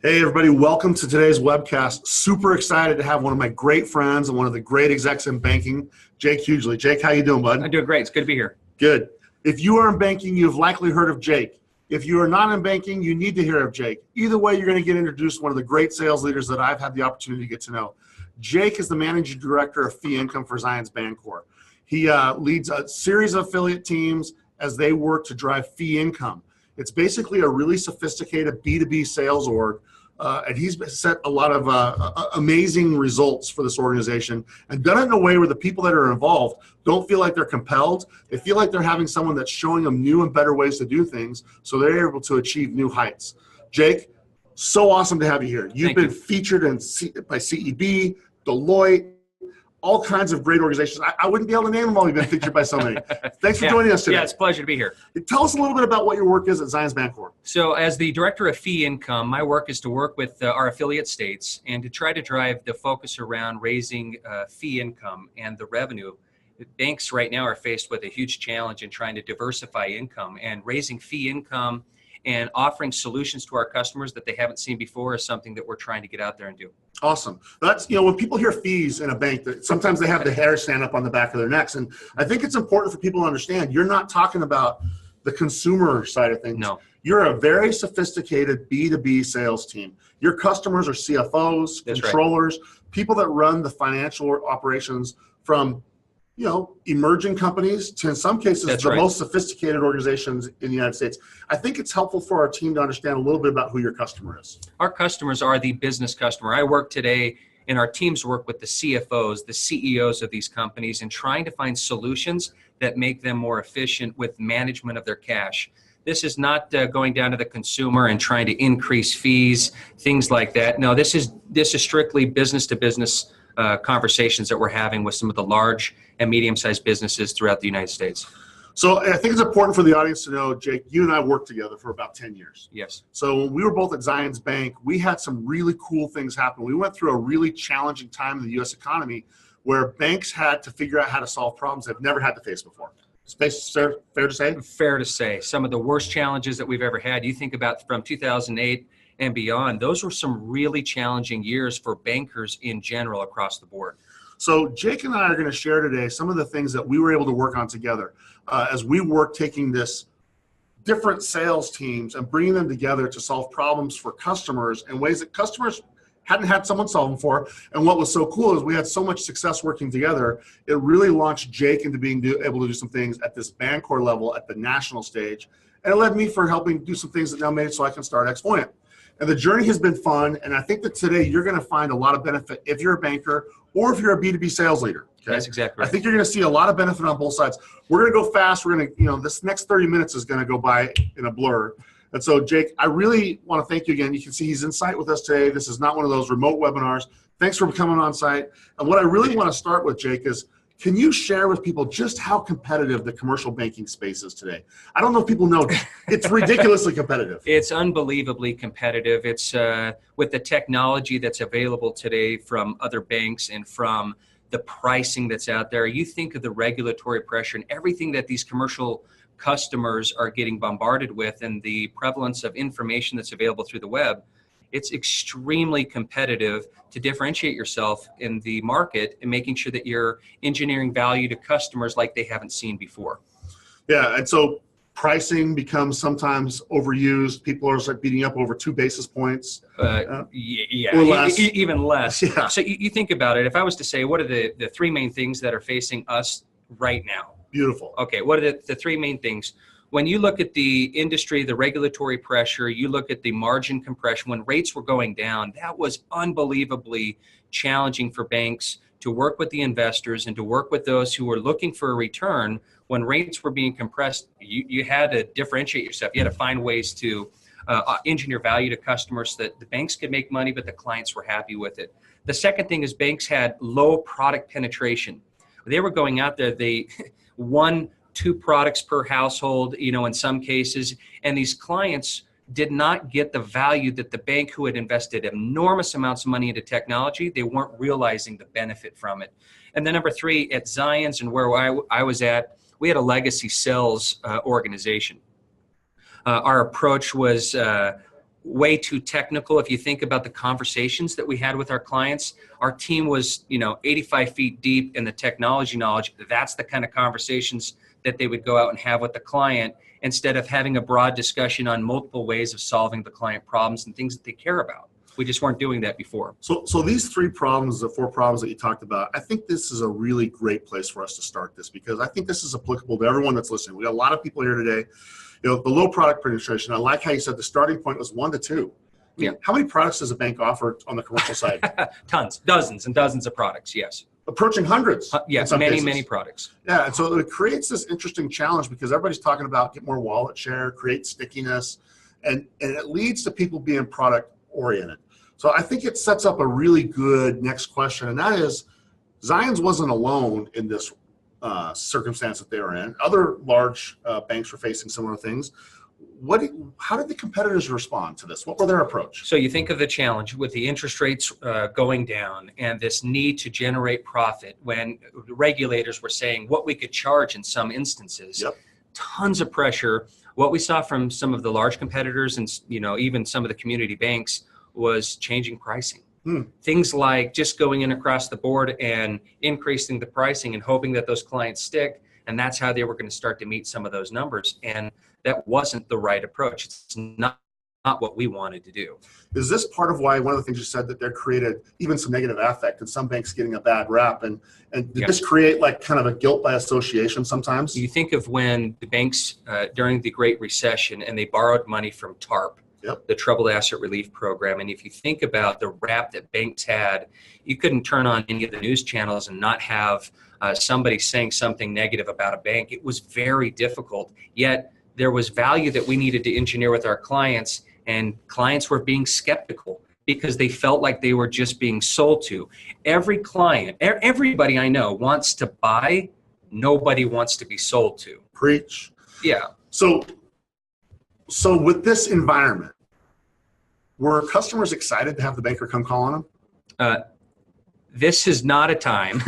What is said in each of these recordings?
Hey everybody, welcome to today's webcast. Super excited to have one of my great friends and one of the great execs in banking, Jake Heugly. Jake, how you doing, bud? I'm doing great. It's good to be here. Good. If you are in banking, you've likely heard of Jake. If you are not in banking, you need to hear of Jake. Either way, you're going to get introduced to one of the great sales leaders that I've had the opportunity to get to know. Jake is the managing director of fee income for Zions Bancorp. He leads a series of affiliate teams as they work to drive fee income. It's basically a really sophisticated B2B sales org. And he's set a lot of amazing results for this organization and done it in a way where the people that are involved don't feel like they're compelled. They feel like they're having someone that's showing them new and better ways to do things so they're able to achieve new heights. Jake, so awesome to have you here. You've been featured by CEB, Deloitte, all kinds of great organizations. I wouldn't be able to name them all. You've been featured by so many. Thanks for joining us today. Yeah, it's a pleasure to be here. Tell us a little bit about what your work is at Zions Bancorp. So as the director of fee income, my work is to work with our affiliate states and to try to drive the focus around raising fee income and the revenue. Banks right now are faced with a huge challenge in trying to diversify income, and raising fee income and offering solutions to our customers that they haven't seen before is something that we're trying to get out there and do. Awesome. That's, when people hear fees in a bank, that sometimes they have the hair stand up on the back of their necks. And I think it's important for people to understand you're not talking about the consumer side of things. No. You're a very sophisticated B2B sales team. Your customers are CFOs, That's controllers, people that run the financial operations from emerging companies to, in some cases, most sophisticated organizations in the United States. I think it's helpful for our team to understand a little bit about who your customer is. Our customers are the business customer. I work today, and our teams work with the CFOs, the CEOs of these companies, and trying to find solutions that make them more efficient with management of their cash. This is not going down to the consumer and trying to increase fees, things like that. No, this is strictly business to business conversations that we're having with some of the large and medium-sized businesses throughout the United States. So I think it's important for the audience to know, Jake, you and I worked together for about 10 years. Yes. So when we were both at Zions Bank, we had some really cool things happen. We went through a really challenging time in the U.S. economy where banks had to figure out how to solve problems they've never had to face before. Fair to say? Fair to say. Some of the worst challenges that we've ever had. You think about from 2008 and beyond, those were some really challenging years for bankers in general across the board. So Jake and I are going to share today some of the things that we were able to work on together as we work taking this different sales teams and bringing them together to solve problems for customers in ways that customers hadn't had someone solve them for. And what was so cool is we had so much success working together. It really launched Jake into being able to do some things at this Bancorp level at the national stage. And it led me for helping do some things that now made it so I can start Exfluent. And the journey has been fun, and I think that today you're going to find a lot of benefit if you're a banker or if you're a B2B sales leader. Okay? That's exactly right. I think you're going to see a lot of benefit on both sides. We're going to go fast. We're going to, this next 30 minutes is going to go by in a blur. And so, Jake, I really want to thank you again. You can see he's in site with us today. This is not one of those remote webinars. Thanks for coming on site. And what I really want to start with, Jake, is can you share with people just how competitive the commercial banking space is today? I don't know if people know. It's ridiculously competitive. It's unbelievably competitive. It's with the technology that's available today from other banks and from the pricing that's out there. You think of the regulatory pressure and everything that these commercial customers are getting bombarded with and the prevalence of information that's available through the web. It's extremely competitive to differentiate yourself in the market and making sure that you're engineering value to customers like they haven't seen before. Yeah, and so pricing becomes sometimes overused. People are like beating up over 2 basis points. Yeah, or less. Even less. Yeah. So you think about it. If I was to say, what are the 3 main things that are facing us right now? Beautiful. Okay, what are the 3 main things? When you look at the industry, the regulatory pressure, you look at the margin compression, when rates were going down, that was unbelievably challenging for banks to work with the investors and to work with those who were looking for a return. When rates were being compressed, you had to differentiate yourself. You had to find ways to engineer value to customers so that the banks could make money, but the clients were happy with it. The second thing is banks had low product penetration. They were going out there, they 1-2 products per household, in some cases, and these clients did not get the value that the bank who had invested enormous amounts of money into technology, they weren't realizing the benefit from it. And then number 3, at Zions and where I was at, we had a legacy sales organization. Our approach was way too technical. If you think about the conversations that we had with our clients, our team was, 85 feet deep in the technology knowledge. That's the kind of conversations that they would go out and have with the client, instead of having a broad discussion on multiple ways of solving the client problems and things that they care about. We just weren't doing that before. So these 4 problems that you talked about, I think this is a really great place for us to start this, because I think this is applicable to everyone that's listening. We got a lot of people here today. The low product penetration. I like how you said the starting point was 1 to 2. Yeah. How many products does a bank offer on the commercial side? Tons, dozens and dozens of products. Yes. Approaching hundreds. Yes, many products. Yeah, and so it creates this interesting challenge, because everybody's talking about get more wallet share, create stickiness, and it leads to people being product oriented. So I think it sets up a really good next question, and that is, Zions wasn't alone in this circumstance that they were in. Other large banks were facing similar things. How did the competitors respond to this? What were their approach? So you think of the challenge with the interest rates going down and this need to generate profit, when the regulators were saying what we could charge in some instances. Yep. Tons of pressure. What we saw from some of the large competitors and even some of the community banks was changing pricing. Things like just going in across the board and increasing the pricing and hoping that those clients stick. And that's how they were going to start to meet some of those numbers. And that wasn't the right approach. It's not what we wanted to do. Is this part of why one of the things you said that they created even some negative affect and some banks getting a bad rap? And did this create like kind of a guilt by association sometimes? You think of when the banks during the Great Recession and they borrowed money from TARP. Yep. The Troubled Asset Relief Program. And if you think about the rap that banks had, you couldn't turn on any of the news channels and not have somebody saying something negative about a bank. It was very difficult, yet there was value that we needed to engineer with our clients, and clients were being skeptical because they felt like they were just being sold to. Every client, everybody I know wants to buy, nobody wants to be sold to. Preach. Yeah. So with this environment, were customers excited to have the banker come call on them? This is not a time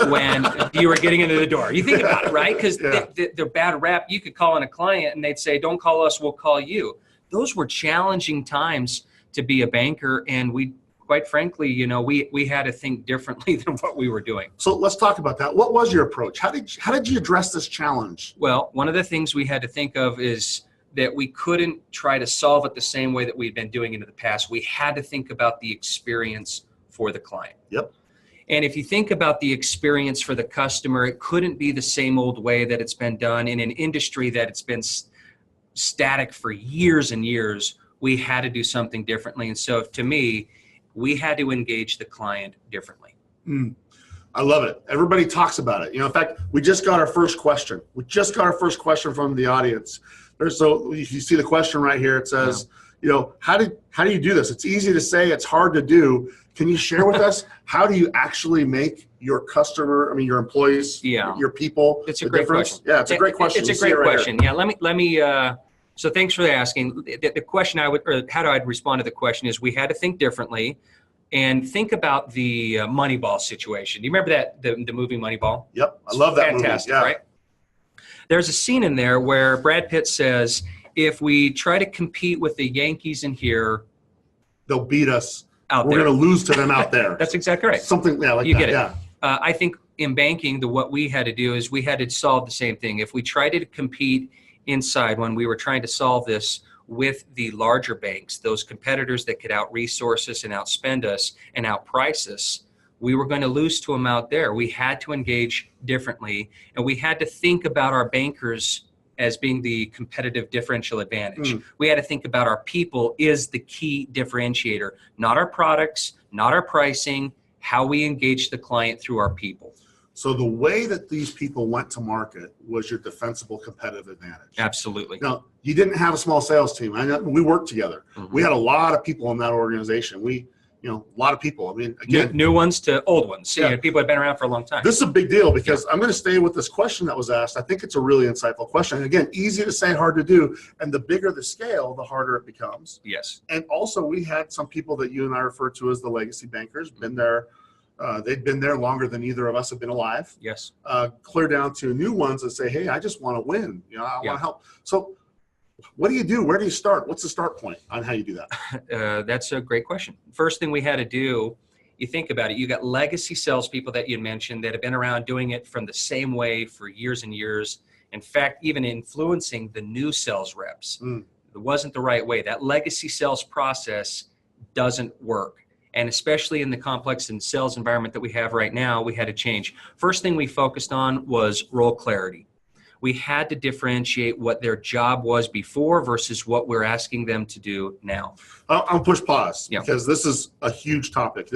when you were getting into the door. You think about it, right? Because they're bad rap. You could call on a client and they'd say, don't call us, we'll call you. Those were challenging times to be a banker. And we, quite frankly, we had to think differently than what we were doing. So let's talk about that. What was your approach? How did you address this challenge? Well, one of the things we had to think of is that we couldn't try to solve it the same way that we'd been doing it in the past. We had to think about the experience for the client. Yep. And if you think about the experience for the customer, it couldn't be the same old way that it's been done in an industry that it's been static for years and years. We had to do something differently. And so to me, we had to engage the client differently. I love it. Everybody talks about it. In fact, we just got our first question. From the audience. So if you see the question right here, it says, how do you do this? It's easy to say, it's hard to do. Can you share with us, how do you actually make your customer, your employees, your people? It's a great question. Yeah, it's a great question. It's a great question. Yeah, let me. So thanks for asking. The question how I'd respond to the question is, we had to think differently, and think about the Moneyball situation. Do you remember that the movie Moneyball? Yep, I love that movie. Fantastic, right? There's a scene in there where Brad Pitt says, if we try to compete with the Yankees in here, they'll beat us. We're going to lose to them out there. That's exactly right. Something like you that. Get it. Yeah. I think in banking, what we had to do is we had to solve the same thing. If we tried to compete inside, when we were trying to solve this with the larger banks, those competitors that could out-resource us and outspend us and outprice us, we were going to lose to them out there. We had to engage differently, and we had to think about our bankers as being the competitive differential advantage. We had to think about our people is the key differentiator, not our products, not our pricing, how we engage the client through our people. So the way that these people went to market was your defensible competitive advantage. Absolutely. Now, you didn't have a small sales team. We worked together. We had a lot of people in that organization. A lot of people. Again, new ones to old ones. People have been around for a long time. This is a big deal because I'm going to stay with this question that was asked. I think it's a really insightful question. And again, easy to say, hard to do. And the bigger the scale, the harder it becomes. Yes. And also, we had some people that you and I refer to as the legacy bankers, been there. They've been there longer than either of us have been alive. Yes. Clear down to new ones that say, hey, I just want to win. I want to help. So What do you do? Where do you start? What's the start point on how you do that? That's a great question. First thing we had to do, you think about it, you got legacy salespeople that you mentioned that have been around doing it from the same way for years and years. In fact, even influencing the new sales reps. It wasn't the right way. That legacy sales process doesn't work. And especially in the complex and sales environment that we have right now, we had to change. First thing we focused on was role clarity. We had to differentiate what their job was before versus what we're asking them to do now. I'll push pause because this is a huge topic.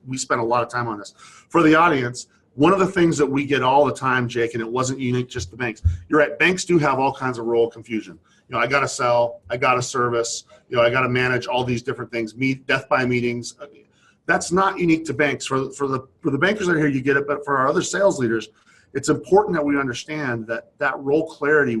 We spent a lot of time on this. For the audience, one of the things that we get all the time, Jake, and it wasn't unique just to banks. You're right. Banks do have all kinds of role confusion. I got to sell, I got to service, I got to manage all these different things, death by meetings. That's not unique to banks. For the bankers that are here, you get it. But for our other sales leaders, it's important that we understand that role clarity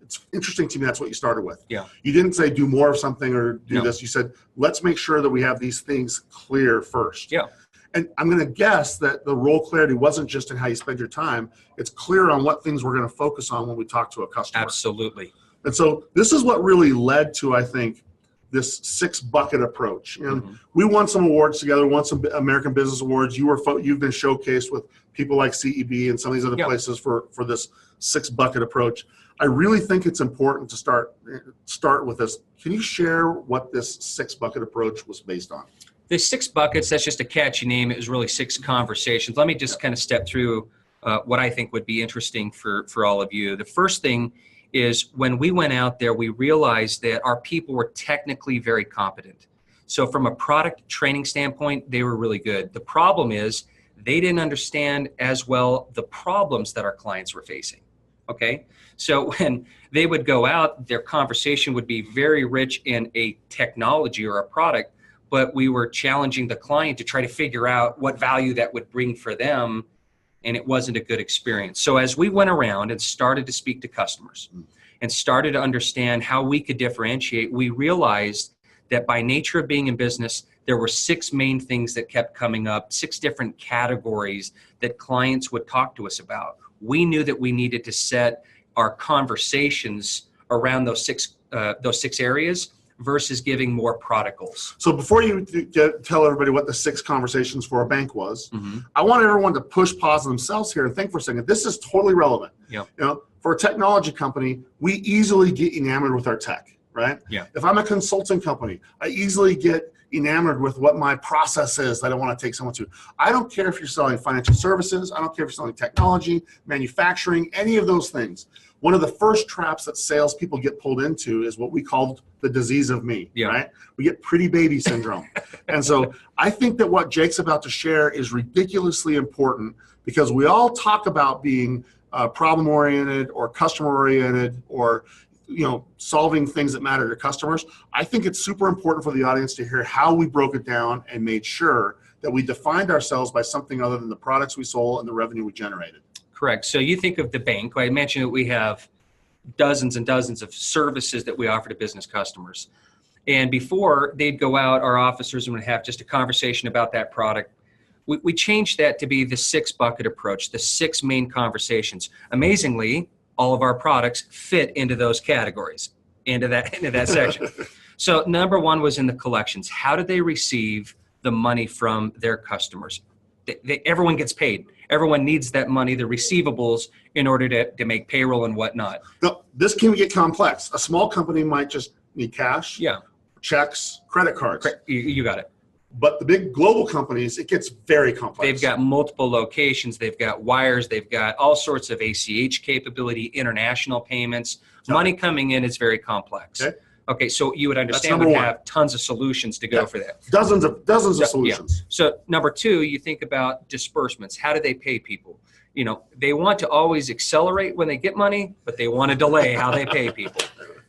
it's interesting to me. That's what you started with. Yeah. You didn't say do more of something or do this. You said, let's make sure that we have these things clear first. Yeah. And I'm going to guess that the role clarity wasn't just in how you spend your time. It's clear on what things we're going to focus on when we talk to a customer. Absolutely. And so this is what really led to, I think, this 6-bucket approach. And we won some awards together, won some American Business Awards. You've been showcased with people like CEB and some of these other places for this 6-bucket approach. I really think it's important to start with this. Can you share what this 6-bucket approach was based on? The 6 buckets, that's just a catchy name. It was really 6 conversations. Let me just kind of step through what I think would be interesting for all of you. The first thing is when we went out there, we realized that our people were technically very competent. So from a product training standpoint, they were really good. The problem is they didn't understand as well the problems that our clients were facing. Okay. So when they would go out, their conversation would be very rich in a technology or a product, but we were challenging the client to try to figure out what value that would bring for them. And it wasn't a good experience. So as we went around and started to speak to customers and started to understand how we could differentiate, we realized that by nature of being in business, there were 6 main things that kept coming up, 6 different categories that clients would talk to us about. We knew that we needed to set our conversations around those six areas versus giving more product goals. So before you tell everybody what the 6 conversations for a bank was, I want everyone to push pause on themselves here and think for a second. This is totally relevant. For a technology company, we easily get enamored with our tech, right? If I'm a consulting company, I easily get enamored with what my process is that I want to take someone to. I don't care if you're selling financial services. I don't care if you're selling technology, manufacturing, any of those things. One of the first traps that salespeople get pulled into is what we call the disease of me, right? We get pretty baby syndrome. And so I think that what Jake's about to share is ridiculously important because we all talk about being problem-oriented or customer-oriented or solving things that matter to customers. I think it's super important for the audience to hear how we broke it down and made sure that we defined ourselves by something other than the products we sold and the revenue we generated. Correct. So you think of the bank. I mentioned that we have dozens and dozens of services that we offer to business customers. And before they'd go out, our officers would have just a conversation about that product. We changed that to be the 6-bucket approach, the 6 main conversations. Amazingly, all of our products fit into those categories, into that section. So number 1 was in the collections. How do they receive the money from their customers? Everyone gets paid. Everyone needs that money, the receivables, in order to make payroll and whatnot. Now, this can get complex. A small company might just need cash, checks, credit cards. You got it. But the big global companies, it gets very complex. They've got multiple locations. They've got wires. They've got all sorts of ACH capability, international payments. Money coming in is very complex. Okay, so you would understand we have tons of solutions to go for that. Dozens of solutions. So number 2, you think about disbursements. How do they pay people? They want to always accelerate when they get money, but they want to delay how they pay people.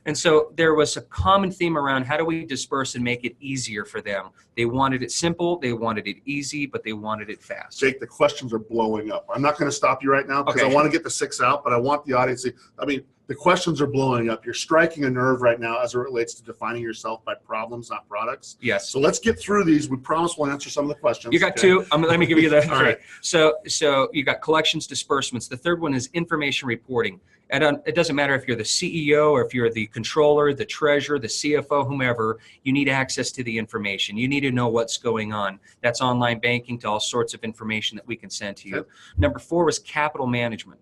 And so there was a common theme around how do we disperse and make it easier for them. They wanted it simple, they wanted it easy, but they wanted it fast. Jake, the questions are blowing up. I'm not going to stop you right now because I want to get the 6 out, but I want the audience to, The questions are blowing up. You're striking a nerve right now as it relates to defining yourself by problems, not products. Yes. So let's get through these. We promise we'll answer some of the questions. You got two. Let me give you the All right. So you got collections, disbursements. The third one is information reporting. And it doesn't matter if you're the CEO or if you're the controller, the treasurer, the CFO, whomever, you need access to the information. You need to know what's going on. That's online banking to all sorts of information that we can send to you. Yep. Number 4 was capital management.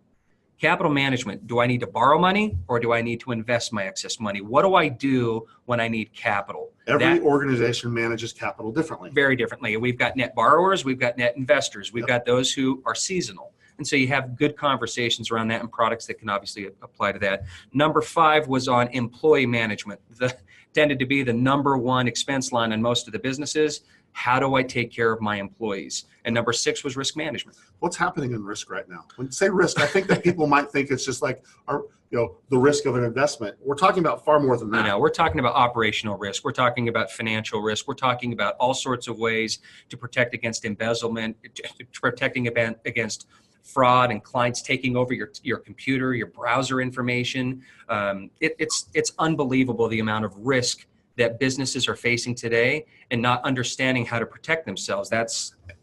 Capital management, do I need to borrow money or do I need to invest my excess money? What do I do when I need capital? Every organization manages capital differently. Very differently. We've got net borrowers, we've got net investors, we've got those who are seasonal. And so you have good conversations around that and products that can obviously apply to that. Number 5 was on employee management. Tended to be the number one expense line in most of the businesses. How do I take care of my employees? And number 6 was risk management. What's happening in risk right now? When you say risk, I think that people might think it's just like the risk of an investment. We're talking about far more than that. We're talking about operational risk. We're talking about financial risk. We're talking about all sorts of ways to protect against embezzlement, protecting against fraud and clients taking over your computer, your browser information. It's unbelievable the amount of risk that businesses are facing today and not understanding how to protect themselves.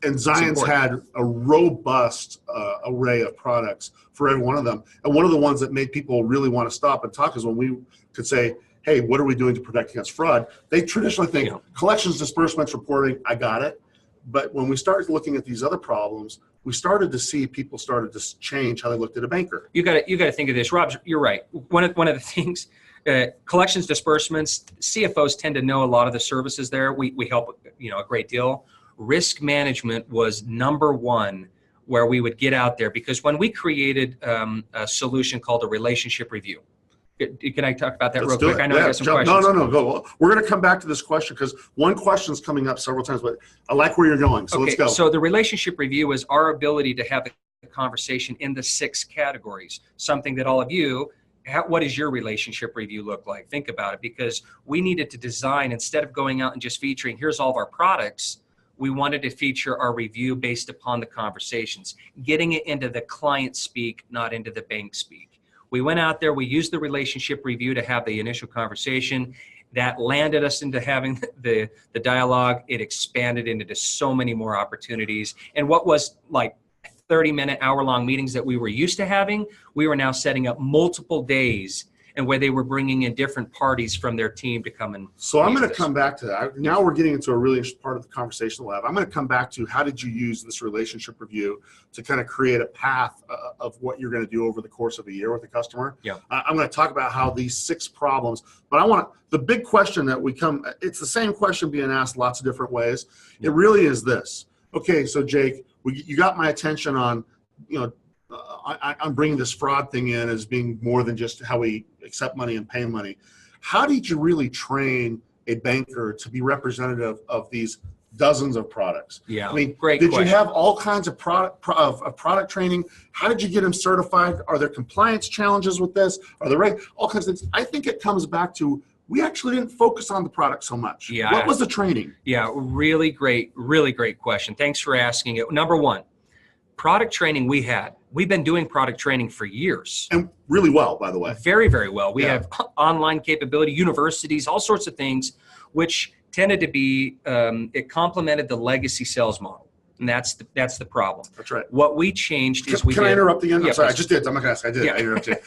And Zion's had a robust array of products for every one of them. And one of the ones that made people really want to stop and talk is when we could say, hey, what are we doing to protect against fraud? They traditionally think collections, disbursements, reporting, I got it. But when we started looking at these other problems, we started to see people started to change how they looked at a banker. You got to think of this, Rob. You're right. One of the things, collections, disbursements, CFOs tend to know a lot of the services there. We help a great deal. Risk management was number one where we would get out there, because when we created a solution called a relationship review. Can I talk about that real quick? I know I got some questions. No. Go. We're going to come back to this question because one question is coming up several times, but I like where you're going. So let's go. So the relationship review is our ability to have a conversation in the 6 categories, something that all of you, what does your relationship review look like? Think about it, because we needed to design, instead of going out and just featuring, here's all of our products, we wanted to feature our review based upon the conversations, getting it into the client speak, not into the bank speak. We went out there, we used the relationship review to have the initial conversation. That landed us into having the dialogue. It expanded into so many more opportunities. And what was like 30-minute, hour-long meetings that we were used to having, we were now setting up multiple days, and where they were bringing in different parties from their team to come and. So I'm going to come back to that. Now we're getting into a really interesting part of the conversation we'll have. I'm going to come back to how did you use this relationship review to kind of create a path of what you're going to do over the course of a year with the customer. Yeah. I'm going to talk about how these 6 problems, but the big question that it's the same question being asked lots of different ways. It really is this. Okay, so Jake, you got my attention on, I'm bringing this fraud thing in as being more than just how we accept money and pay money. How did you really train a banker to be representative of these dozens of products? Yeah, I mean, great did question. You have all kinds of product training? How did you get them certified? Are there compliance challenges with this? Are there all kinds of things? I think it comes back to we actually didn't focus on the product so much. Yeah. What was the training? Yeah, really great question. Thanks for asking it. Number 1, product training we've been doing product training for years. And really well, by the way. Very, very well. We have online capability, universities, all sorts of things, which tended to be, it complemented the legacy sales model. And that's the problem. That's right. What we changed is Can I interrupt again? Yeah, I'm sorry, please. I just did. I'm not going to ask. I did. I interrupted you.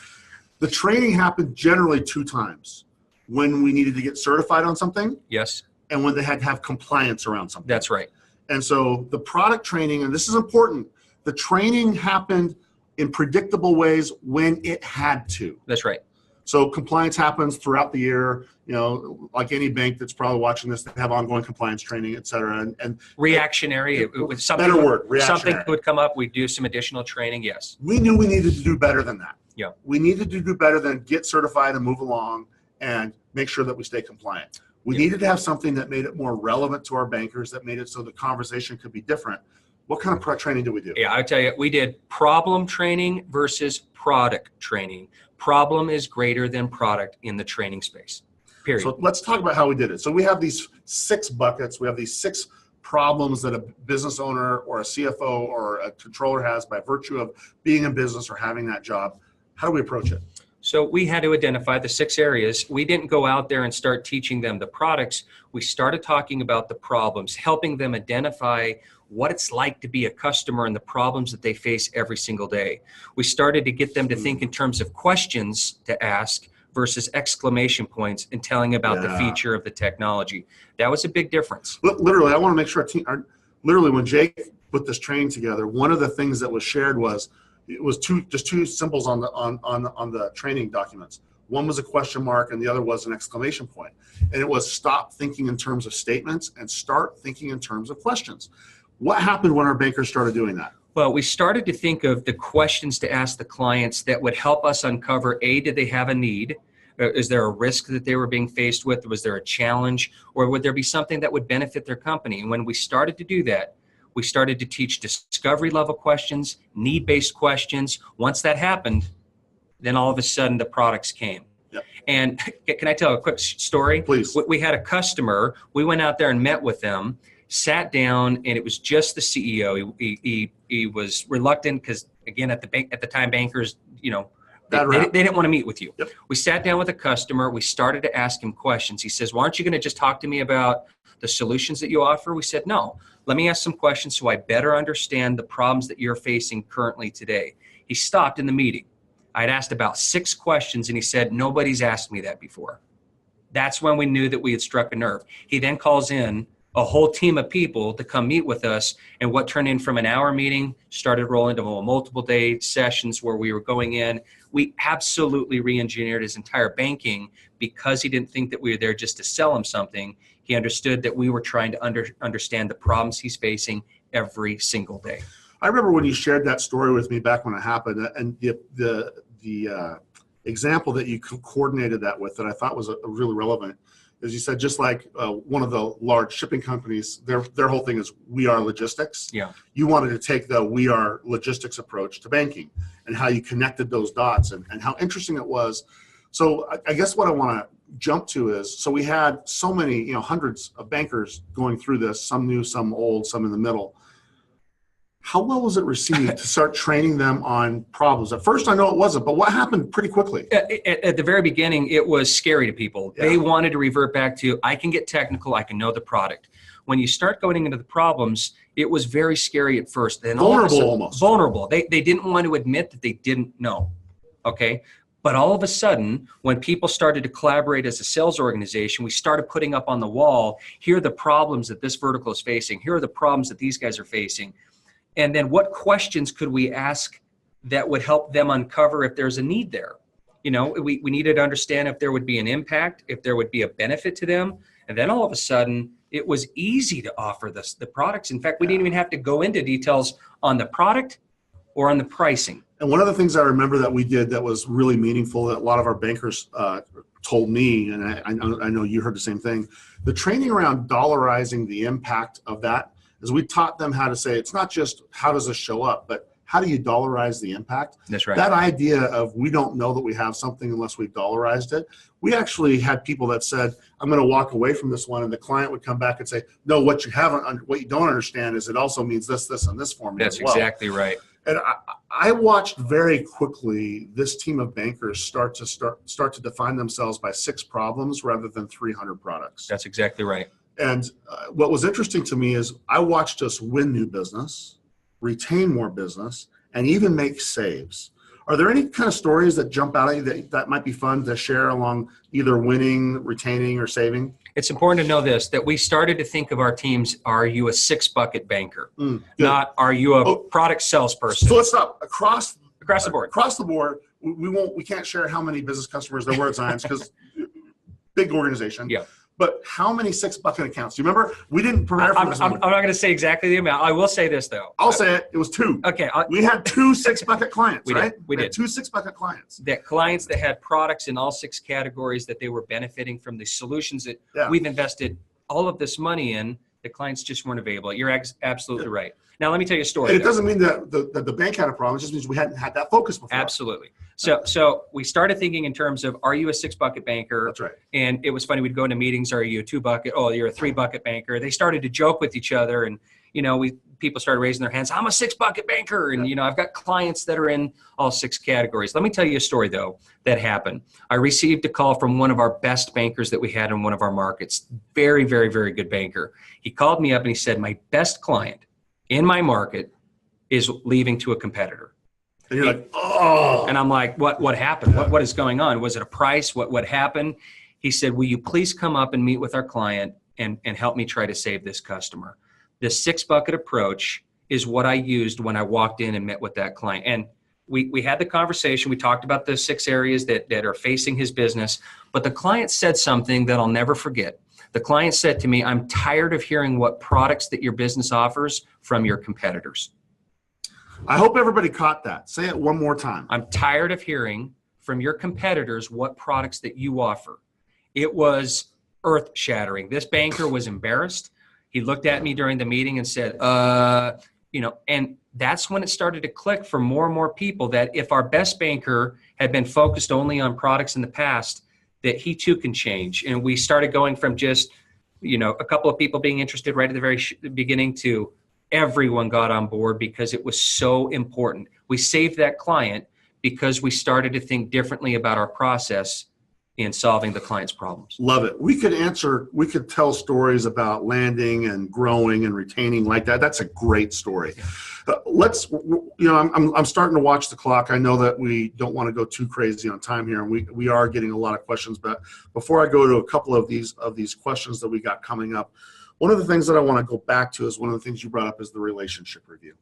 The training happened generally 2 times. When we needed to get certified on something. Yes. And when they had to have compliance around something. That's right. And so the product training, and this is important, the training happened in predictable ways when it had to. That's right. So compliance happens throughout the year, like any bank that's probably watching this, they have ongoing compliance training, et cetera. And reactionary, with something, better word, reactionary. Something would come up, we'd do some additional training, yes. We knew we needed to do better than that. Yeah. We needed to do better than get certified and move along and make sure that we stay compliant. We needed to have something that made it more relevant to our bankers, that made it so the conversation could be different. What kind of training did we do? Yeah, I'll tell you, we did problem training versus product training. Problem is greater than product in the training space, period. So let's talk about how we did it. So we have these 6 buckets. We have these 6 problems that a business owner or a CFO or a controller has by virtue of being in business or having that job. How do we approach it? So we had to identify the 6 areas. We didn't go out there and start teaching them the products. We started talking about the problems, helping them identify what it's like to be a customer and the problems that they face every single day. We started to get them to think in terms of questions to ask versus exclamation points and telling about the feature of the technology. That was a big difference. Literally, I want to make sure literally when Jake put this training together, one of the things that was shared was it was just two symbols on the training documents. One was a question mark and the other was an exclamation point. And it was stop thinking in terms of statements and start thinking in terms of questions. What happened when our bankers started doing that? Well, we started to think of the questions to ask the clients that would help us uncover, A, did they have a need? Is there a risk that they were being faced with? Was there a challenge? Or would there be something that would benefit their company? And when we started to do that, we started to teach discovery level questions, need-based questions. Once that happened, then all of a sudden the products came. Yep. And can I tell a quick story? Please. We had a customer, we went out there and met with them, sat down, and it was just the CEO. He was reluctant because, again, at the time, bankers, they didn't want to meet with you. Yep. We sat down with a customer. We started to ask him questions. He says, "Well, aren't you going to just talk to me about the solutions that you offer?" We said, "No, let me ask some questions so I better understand the problems that you're facing currently today." He stopped in the meeting. I'd asked about 6 questions, and he said, "Nobody's asked me that before." That's when we knew that we had struck a nerve. He then calls in a whole team of people to come meet with us, and what turned in from an hour meeting started rolling to multiple day sessions where we were going in. We absolutely re-engineered his entire banking because he didn't think that we were there just to sell him something. He understood that we were trying to understand the problems he's facing every single day. I remember when you shared that story with me back when it happened, and the example that you coordinated that with that I thought was really relevant. As you said, just like one of the large shipping companies, their whole thing is we are logistics. Yeah. You wanted to take the we are logistics approach to banking and how you connected those dots and how interesting it was. So I guess what I want to jump to is, so we had so many, hundreds of bankers going through this, some new, some old, some in the middle. How well was it received to start training them on problems? At first, I know it wasn't, but what happened pretty quickly? At the very beginning, it was scary to people. Yeah. They wanted to revert back to, I can get technical, I can know the product. When you start going into the problems, it was very scary at first. Then vulnerable almost. Vulnerable. They didn't want to admit that they didn't know, okay? But all of a sudden, when people started to collaborate as a sales organization, we started putting up on the wall, here are the problems that this vertical is facing. Here are the problems that these guys are facing. And then what questions could we ask that would help them uncover if there's a need there? We needed to understand if there would be an impact, if there would be a benefit to them. And then all of a sudden, it was easy to offer the products. In fact, we didn't even have to go into details on the product or on the pricing. And one of the things I remember that we did that was really meaningful that a lot of our bankers told me, and I know you heard the same thing, the training around dollarizing the impact of that is we taught them how to say, it's not just how does this show up, but how do you dollarize the impact? That's right. That idea of we don't know that we have something unless we've dollarized it. We actually had people that said, I'm going to walk away from this one, and the client would come back and say, no, what you don't understand is it also means this, and this for me. That's as well. exactly right. And I watched very quickly this team of bankers start to define themselves by 6 problems rather than 300 products. That's exactly right. And what was interesting to me is I watched us win new business, retain more business, and even make saves. Are there any kind of stories that jump out at you that might be fun to share along either winning, retaining, or saving? It's important to know this, that we started to think of our teams, are you a 6-bucket banker? Not are you a product salesperson? So let's stop. Across the board. Across the board, we can't share how many business customers there were at times because big organization. Yeah. But how many 6-bucket accounts? Do you remember? We didn't prepare for this. I'm not going to say exactly the amount. I will say this, though. I'll say it. It was 2. Okay. We had 2 6-bucket clients, right? We did. 2 6-bucket clients. That clients that had products in all 6 categories that they were benefiting from the solutions that we've invested all of this money in, the clients just weren't available. You're absolutely right. Now, let me tell you a story. And it doesn't mean that the bank had a problem. It just means we hadn't had that focus before. Absolutely. So we started thinking in terms of, are you a 6-bucket banker? That's right. And it was funny. We'd go into meetings. Are you a 2-bucket? Oh, you're a 3-bucket banker. They started to joke with each other. And people started raising their hands. I'm a 6-bucket banker. And, I've got clients that are in all 6 categories. Let me tell you a story, though, that happened. I received a call from one of our best bankers that we had in one of our markets. Very, very, very good banker. He called me up and he said, my best client in my market is leaving to a competitor. And you're like, oh. And I'm like, what happened? What is going on? Was it a price? What happened? He said, will you please come up and meet with our client and help me try to save this customer? The 6-bucket approach is what I used when I walked in and met with that client. And we had the conversation. We talked about the 6 areas that are facing his business. But the client said something that I'll never forget. The client said to me, I'm tired of hearing what products that your business offers from your competitors. I hope everybody caught that. Say it one more time. I'm tired of hearing from your competitors what products that you offer. It was earth-shattering. This banker was embarrassed. He looked at me during the meeting and said, and that's when it started to click for more and more people that if our best banker had been focused only on products in the past, that he too can change. And we started going from just, a couple of people being interested right at the very beginning to everyone got on board because it was so important. We saved that client because we started to think differently about our process in solving the client's problems. Love it. We could tell stories about landing and growing and retaining like that. That's a great story. I'm starting to watch the clock. I know that we don't want to go too crazy on time here, and we are getting a lot of questions. But before I go to a couple of these questions that we got coming up, one of the things that I want to go back to is one of the things you brought up is the relationship review.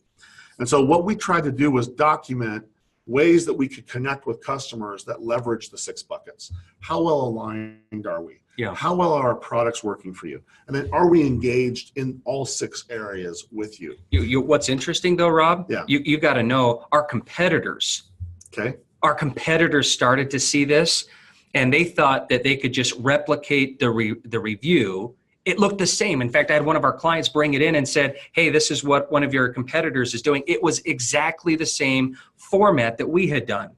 And so what we tried to do was document ways that we could connect with customers that leverage the 6 buckets. How well aligned are we? Yeah. How well are our products working for you? And then are we engaged in all 6 areas with you? What's interesting though, Rob, you got to know our competitors. Okay. Our competitors started to see this and they thought that they could just replicate the review. It looked the same. In fact, I had one of our clients bring it in and said, hey, this is what one of your competitors is doing. It was exactly the same format that we had done.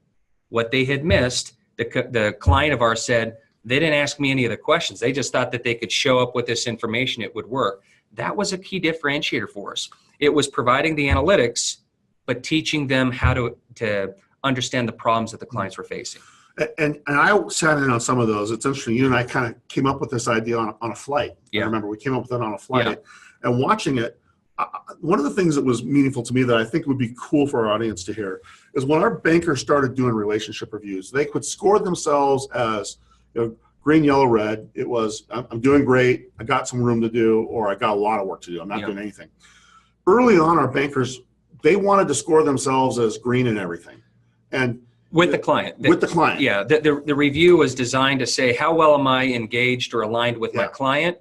What they had missed, the client of ours said, they didn't ask me any of the questions. They just thought that they could show up with this information, it would work. That was a key differentiator for us. It was providing the analytics, but teaching them how to understand the problems that the clients were facing. And I sat in on some of those. It's interesting. You and I kind of came up with this idea on a flight. Yeah. I remember we came up with it on a flight. And watching it, one of the things that was meaningful to me that I think would be cool for our audience to hear is when our bankers started doing relationship reviews, they could score themselves as green, yellow, red. It was, I'm doing great, I got some room to do, or I got a lot of work to do. I'm not doing anything. Early on, our bankers, they wanted to score themselves as green and everything. And with the client. Yeah. The review was designed to say, how well am I engaged or aligned with my client?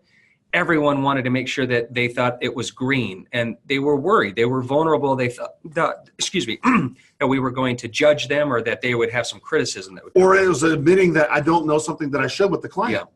Everyone wanted to make sure that they thought it was green, and they were worried. They were vulnerable. They thought, that we were going to judge them or that they would have some criticism. That would or it was admitting that I don't know something that I should with the client.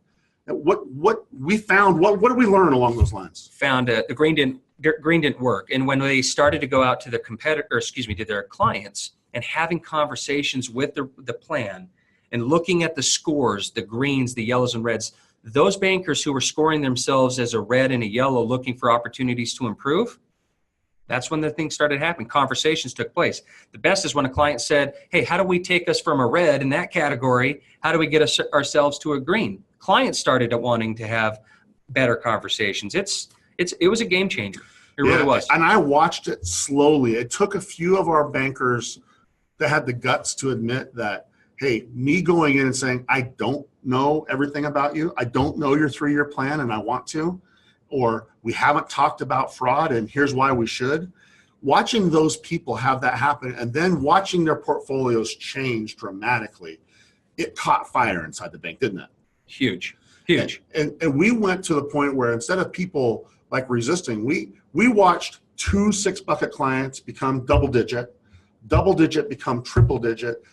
Yeah. What we found, what did we learn along those lines? Found the green didn't work. And when they started to go out to to their clients, and having conversations with the plan and looking at the scores, the greens, the yellows and reds, those bankers who were scoring themselves as a red and a yellow looking for opportunities to improve, that's when the things started happening. Conversations took place. The best is when a client said, hey, how do we take us from a red in that category? How do we get ourselves to a green? Clients started wanting to have better conversations. It was a game changer. It really was. And I watched it slowly. It took a few of our bankers that had the guts to admit that, hey, me going in and saying, I don't know everything about you. I don't know your 3-year plan and I want to, or we haven't talked about fraud and here's why we should. Watching those people have that happen and then watching their portfolios change dramatically, it caught fire inside the bank, didn't it? Huge. And we went to the point where instead of people like resisting, we watched 2 6-bucket clients become double digit become triple digit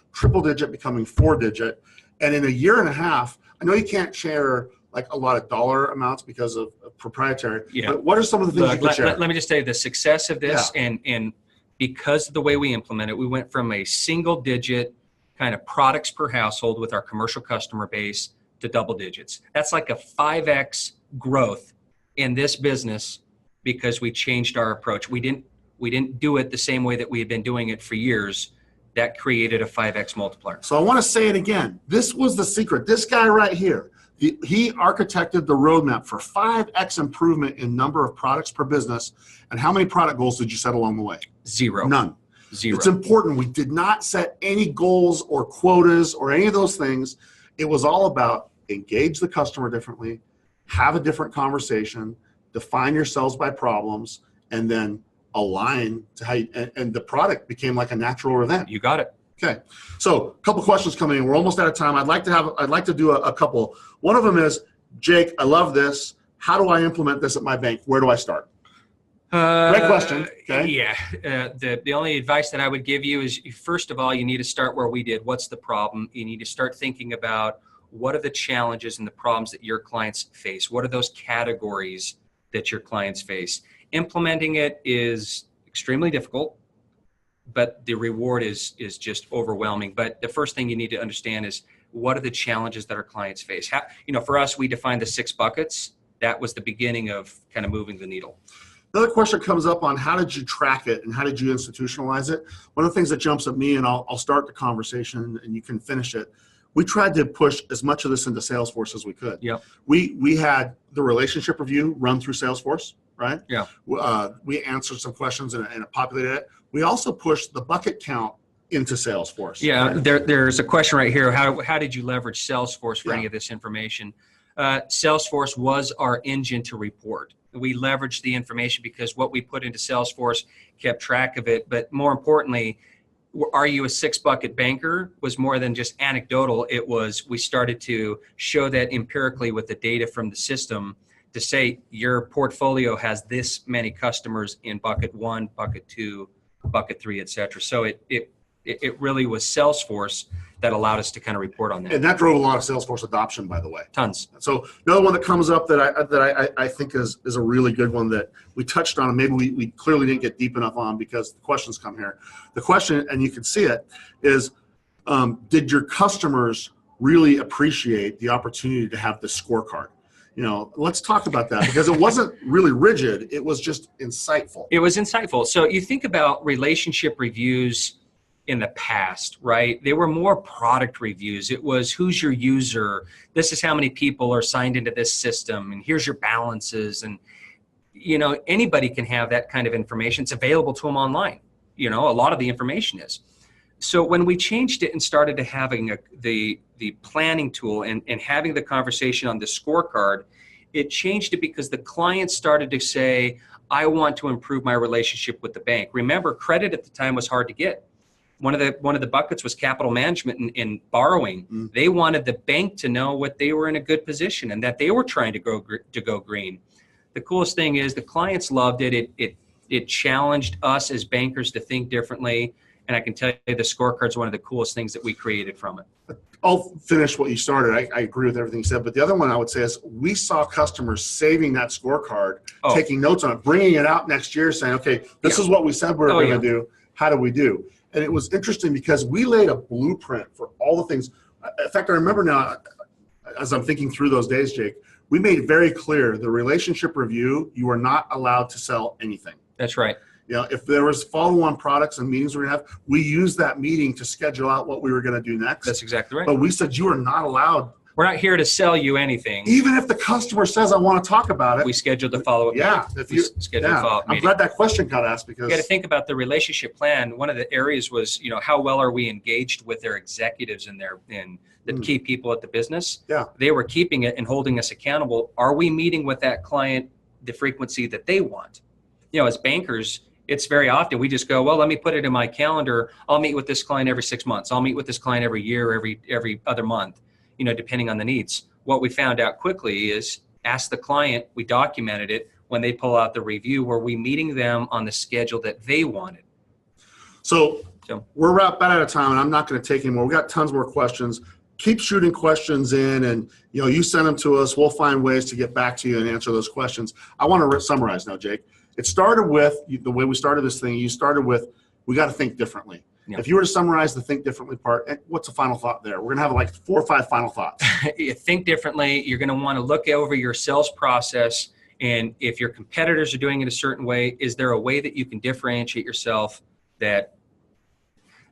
becoming 4-digit. And in a year and a half, I know you can't share like a lot of dollar amounts because of proprietary, but what are some of the things you could share? Let me just tell you the success of this and because of the way we implement it, we went from a single digit kind of products per household with our commercial customer base to double digits. That's like a 5x growth in this business because we changed our approach. We didn't do it the same way that we had been doing it for years. That created a 5x multiplier. So I want to say it again. This was the secret. This guy right here, he architected the roadmap for 5x improvement in number of products per business. And how many product goals did you set along the way? 0. None. 0. It's important. We did not set any goals or quotas or any of those things. It was all about engage the customer differently, have a different conversation, define yourselves by problems, and then align to how you, and the product became like a natural event. You got it. Okay. So a couple questions coming in. We're almost out of time. I'd like to do a couple. One of them is, Jake, I love this. How do I implement this at my bank? Where do I start? Great question. Okay. Yeah. The only advice that I would give you is, first of all, you need to start where we did. What's the problem? You need to start thinking about what are the challenges and the problems that your clients face? What are those categories that your clients face? Implementing it is extremely difficult, but the reward is just overwhelming. But the first thing you need to understand is, what are the challenges that our clients face? How, for us, we defined the 6 buckets. That was the beginning of kind of moving the needle. Another question comes up on how did you track it and how did you institutionalize it? One of the things that jumps at me, and I'll start the conversation and you can finish it. We tried to push as much of this into Salesforce as we could. Yep. We had the relationship review run through Salesforce, right? Yeah. We answered some questions and it populated it. We also pushed the bucket count into Salesforce. Yeah, right? There's a question right here. How did you leverage Salesforce for any of this information? Salesforce was our engine to report. We leveraged the information because what we put into Salesforce kept track of it. But more importantly, are you a 6-bucket banker was more than just anecdotal. It was, we started to show that empirically with the data from the system to say your portfolio has this many customers in bucket 1, bucket 2, bucket 3, et cetera. So it really was Salesforce that allowed us to kind of report on that. And that drove a lot of Salesforce adoption, by the way. Tons. So another one that comes up that I think is a really good one that we touched on, and maybe we clearly didn't get deep enough on because the questions come here. The question, and you can see it, is did your customers really appreciate the opportunity to have the scorecard? Let's talk about that because it wasn't really rigid. It was just insightful. It was insightful. So you think about relationship reviews in the past, right? They were more product reviews. It was, who's your user? This is how many people are signed into this system, and here's your balances. And, anybody can have that kind of information. It's available to them online. A lot of the information is. So when we changed it and started to having the planning tool and having the conversation on the scorecard, it changed it because the clients started to say, I want to improve my relationship with the bank. Remember, credit at the time was hard to get. One of the buckets was capital management and borrowing. Mm-hmm. They wanted the bank to know what they were in a good position and that they were trying to go green. The coolest thing is the clients loved it. It challenged us as bankers to think differently. And I can tell you the scorecard is one of the coolest things that we created from it. I'll finish what you started. I agree with everything you said. But the other one I would say is we saw customers saving that scorecard, taking notes on it, bringing it out next year, saying, okay, this is what we said we were going to do. How do we do? And it was interesting because we laid a blueprint for all the things. In fact, I remember now, as I'm thinking through those days, Jake, we made it very clear the relationship review, you are not allowed to sell anything. That's right. If there was follow-on products and meetings we're going to have, we used that meeting to schedule out what we were going to do next. That's exactly right. But we said you are not allowed. We're not here to sell you anything. Even if the customer says, I want to talk about it. We scheduled the follow-up meeting. I'm glad that question got asked because you got to think about the relationship plan. One of the areas was, how well are we engaged with their executives and the key people at the business? Yeah. They were keeping it and holding us accountable. Are we meeting with that client the frequency that they want? As bankers, it's very often we just go, well, let me put it in my calendar. I'll meet with this client every 6 months. I'll meet with this client every year, every other month. Depending on the needs. What we found out quickly is ask the client, we documented it, when they pull out the review, were we meeting them on the schedule that they wanted? So we're about out of time and I'm not going to take any more. We got tons more questions. Keep shooting questions in and you send them to us. We'll find ways to get back to you and answer those questions. I want to summarize now, Jake. It started with, the way we started this thing, you started with, we got to think differently. Yeah. If you were to summarize the think differently part, what's a final thought there? We're going to have like 4 or 5 final thoughts. You think differently. You're going to want to look over your sales process And if your competitors are doing it a certain way, is there a way that you can differentiate yourself that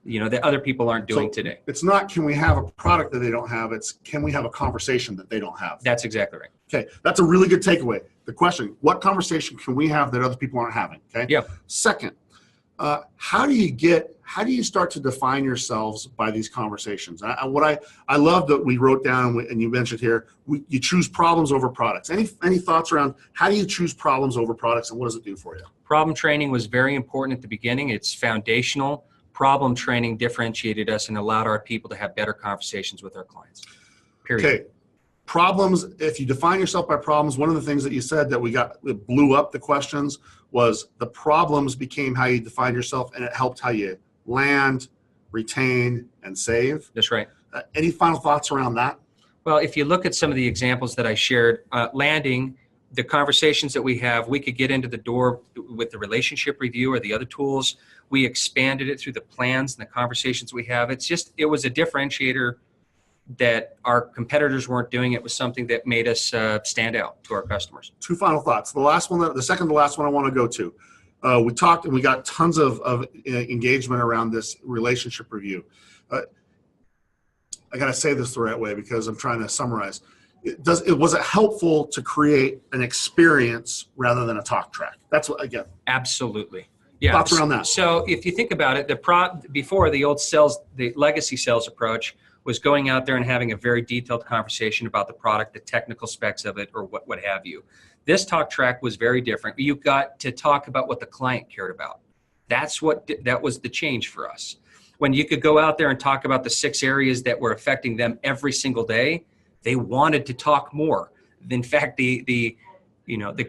that other people aren't doing today? It's not, can we have a product that they don't have? It's, can we have a conversation that they don't have? That's exactly right. Okay, that's a really good takeaway. The question, what conversation can we have that other people aren't having? Okay. Yeah. Second, how do you start to define yourselves by these conversations? I love that we wrote down, and you mentioned here, you choose problems over products. Any thoughts around how do you choose problems over products, and what does it do for you? Problem training was very important at the beginning. It's foundational. Problem training differentiated us and allowed our people to have better conversations with our clients. Period. Okay. Problems, if you define yourself by problems, one of the things that you said that blew up the questions was the problems became how you define yourself, and it helped how you land, retain, and save. That's right. Any final thoughts around that? Well, if you look at some of the examples that I shared, landing, the conversations that we have, we could get into the door with the relationship review or the other tools. We expanded it through the plans and the conversations we have. It was a differentiator that our competitors weren't doing. It was something that made us stand out to our customers. Two final thoughts. The second to last one I want to go to. We talked and we got tons of engagement around this relationship review. I got to say this the right way because I'm trying to summarize. Was it helpful to create an experience rather than a talk track? That's what, again. Absolutely. Yeah. Thoughts around that? So if you think about it, before the old sales, the legacy sales approach was going out there and having a very detailed conversation about the product, the technical specs of it, or what have you. This talk track was very different. You got to talk about what the client cared about. That was the change for us. When you could go out there and talk about the 6 areas that were affecting them every single day, they wanted to talk more. In fact, the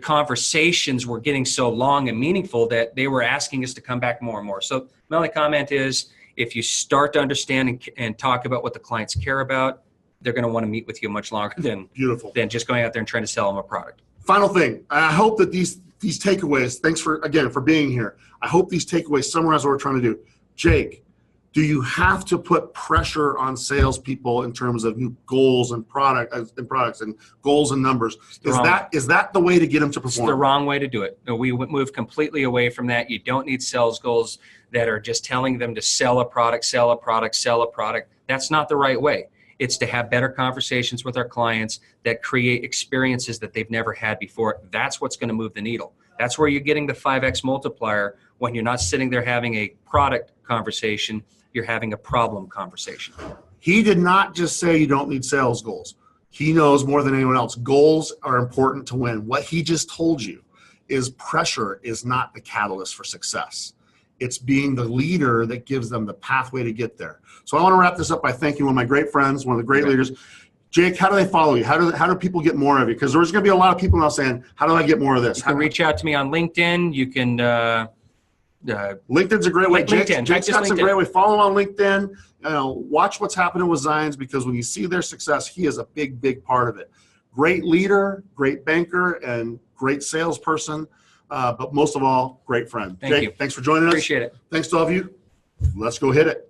conversations were getting so long and meaningful that they were asking us to come back more and more. So my only comment is, if you start to understand and talk about what the clients care about, they're going to want to meet with you much longer than just going out there and trying to sell them a product. Final thing, I hope that these takeaways, thanks for being here. I hope these takeaways summarize what we're trying to do. Jake, do you have to put pressure on salespeople in terms of new goals and products and goals and numbers? Is that the way to get them to perform? It's the wrong way to do it. We move completely away from that. You don't need sales goals that are just telling them to sell a product, sell a product, sell a product. That's not the right way. It's to have better conversations with our clients that create experiences that they've never had before. That's what's going to move the needle. That's where you're getting the 5X multiplier when you're not sitting there having a product conversation, you're having a problem conversation. He did not just say you don't need sales goals. He knows more than anyone else. Goals are important to win. What he just told you is pressure is not the catalyst for success. It's being the leader that gives them the pathway to get there. So I want to wrap this up by thanking one of my great friends, one of the great leaders. Jake, how do they follow you? How do people get more of you? Because there's going to be a lot of people now saying, how do I get more of this? You can reach out to me on LinkedIn. You can LinkedIn's a great way. Jake's got some great way. Follow him on LinkedIn. Watch what's happening with Zions, because when you see their success, he is a big, big part of it. Great leader, great banker, and great salesperson. But most of all, great friend. Thank you. Thanks for joining us. Appreciate it. Thanks to all of you. Let's go hit it.